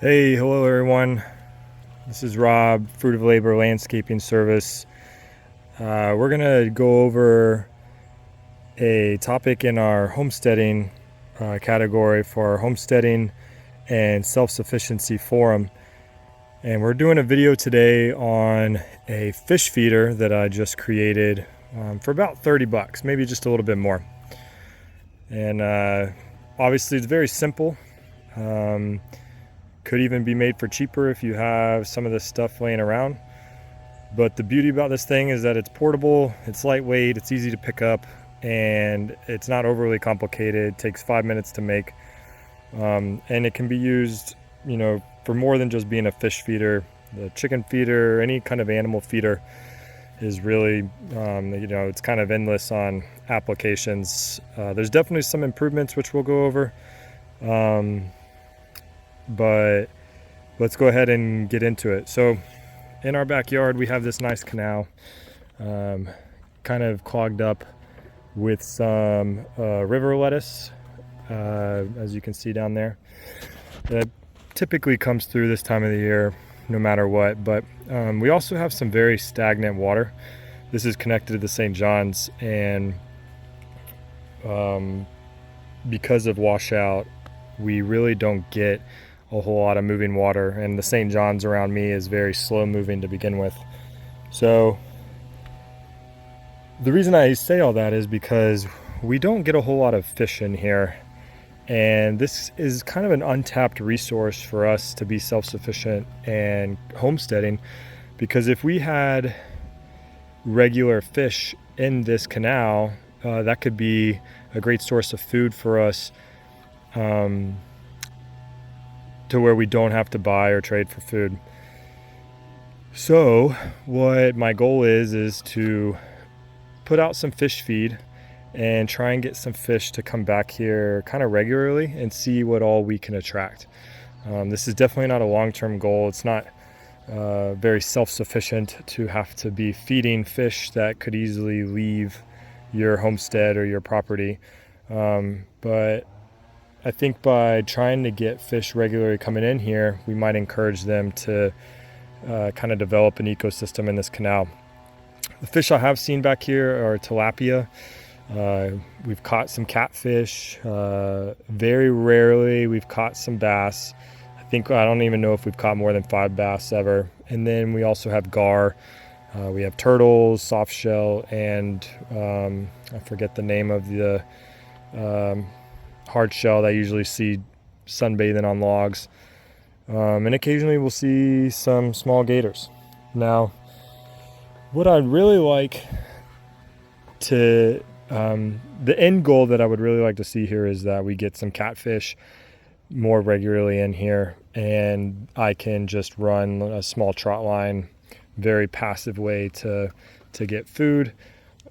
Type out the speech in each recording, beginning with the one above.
Hey, hello everyone. This is Rob, Fruit of Labor Landscaping Service. We're going to go over a topic in our homesteading category for our homesteading and self-sufficiency forum. And we're doing a video today on a fish feeder that I just created for about 30 bucks, maybe just a little bit more. And obviously it's very simple. Could even be made for cheaper if you have some of this stuff laying around. But the beauty about this thing is that it's portable, it's lightweight, it's easy to pick up, and it's not overly complicated. It takes 5 minutes to make. And it can be used, for more than just being a fish feeder. The chicken feeder, any kind of animal feeder is really, it's kind of endless on applications. There's definitely some improvements which we'll go over. But let's go ahead and get into it. So in our backyard, we have this nice canal, kind of clogged up with some river lettuce, as you can see down there. That typically comes through this time of the year, no matter what. But we also have some very stagnant water. This is connected to the St. John's, and because of washout, we really don't get a whole lot of moving water, and the St. John's around me is very slow moving to begin with. So the reason I say all that is because we don't get a whole lot of fish in here, and this is kind of an untapped resource for us to be self-sufficient and homesteading, because if we had regular fish in this canal, that could be a great source of food for us, to where we don't have to buy or trade for food. So what my goal is to put out some fish feed and try and get some fish to come back here kind of regularly and see what all we can attract. This is definitely not a long-term goal. It's not very self-sufficient to have to be feeding fish that could easily leave your homestead or your property. But I think by trying to get fish regularly coming in here, we might encourage them to kind of develop an ecosystem in this canal. The fish I have seen back here are tilapia. We've caught some catfish. Very rarely we've caught some bass. I don't even know if we've caught more than 5 bass ever. And then we also have gar. We have turtles, soft shell, and I forget the name of the hard shell that I usually see sunbathing on logs. And occasionally we'll see some small gators. Now, what I'd really like to, the end goal that I would really like to see here is that we get some catfish more regularly in here, and I can just run a small trot line, very passive way to get food.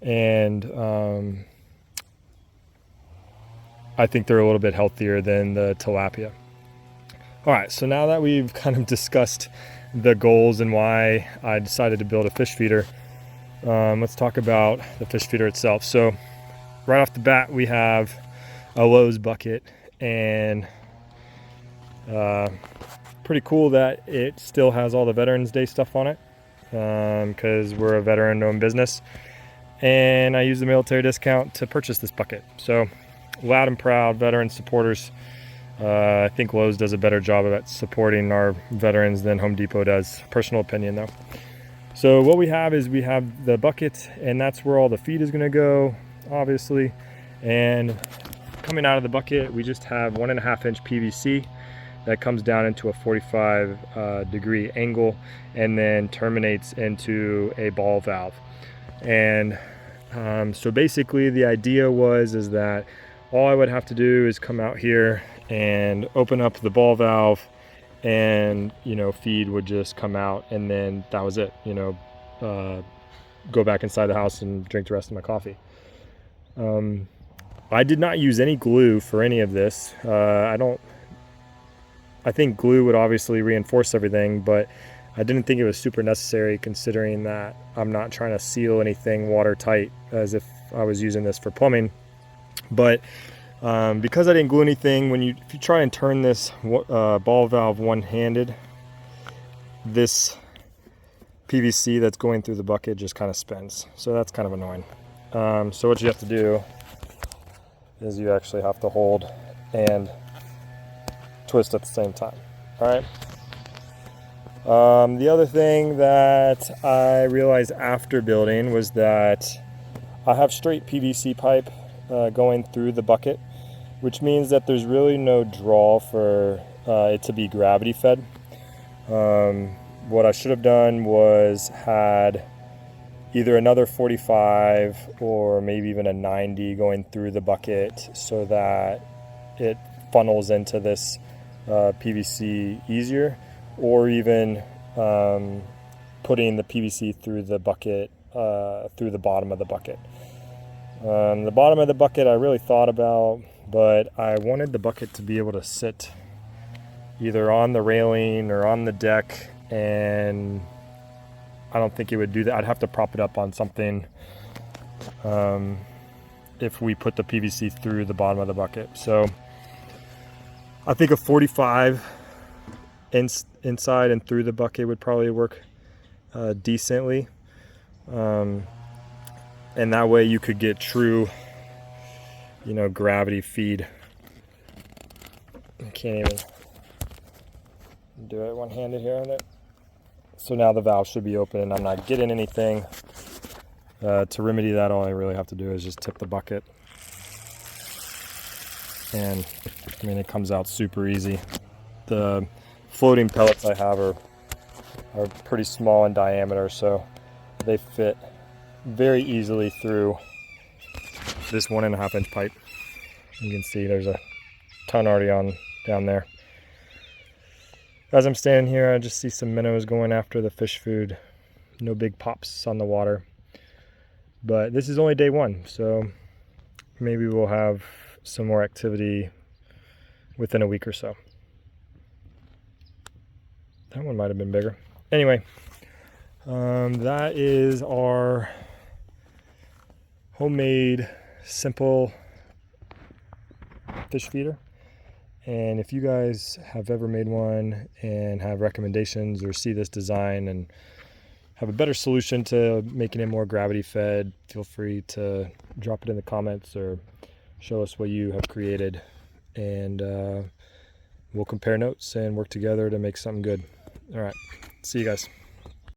And I think they're a little bit healthier than the tilapia. All right, so now that we've kind of discussed the goals and why I decided to build a fish feeder, let's talk about the fish feeder itself. So right off the bat, we have a Lowe's bucket, and pretty cool that it still has all the Veterans Day stuff on it, because we're a veteran-owned business, and I used the military discount to purchase this bucket. So loud and proud, veteran supporters. I think Lowe's does a better job at supporting our veterans than Home Depot does. Personal opinion though. So what we have is we have the bucket, and that's where all the feed is going to go, obviously. And coming out of the bucket, we just have 1.5 inch PVC that comes down into a 45 degree angle and then terminates into a ball valve. And so basically the idea is that all I would have to do is come out here and open up the ball valve, and feed would just come out, and then that was it. Go back inside the house and drink the rest of my coffee. I did not use any glue for any of this. I think glue would obviously reinforce everything, but I didn't think it was super necessary, considering that I'm not trying to seal anything watertight as if I was using this for plumbing. But Because I didn't glue anything, if you try and turn this ball valve one-handed, this PVC that's going through the bucket just kind of spins. So that's kind of annoying. So what you have to do is you actually have to hold and twist at the same time. All right. The other thing that I realized after building was that I have straight PVC pipe going through the bucket, which means that there's really no draw for it to be gravity fed. What I should have done was had either another 45 or maybe even a 90 going through the bucket so that it funnels into this PVC easier, or even putting the PVC through the bucket, through the bottom of the bucket. The bottom of the bucket I really thought about, but I wanted the bucket to be able to sit either on the railing or on the deck, and I don't think it would do that. I'd have to prop it up on something if we put the PVC through the bottom of the bucket. So I think a 45 inside and through the bucket would probably work decently. And that way you could get true, gravity feed. I can't even do it one-handed here on it. So now the valve should be open and I'm not getting anything. To remedy that, all I really have to do is just tip the bucket. And it comes out super easy. The floating pellets I have are pretty small in diameter, so they fit very easily through this 1.5 inch pipe. You can see there's a ton already on down there. As I'm standing here, I just see some minnows going after the fish food. No big pops on the water. But this is only day one, so maybe we'll have some more activity within a week or so. That one might have been bigger. Anyway, that is our homemade, simple fish feeder. And if you guys have ever made one and have recommendations or see this design and have a better solution to making it more gravity fed, feel free to drop it in the comments or show us what you have created, and we'll compare notes and work together to make something good. All right, see you guys.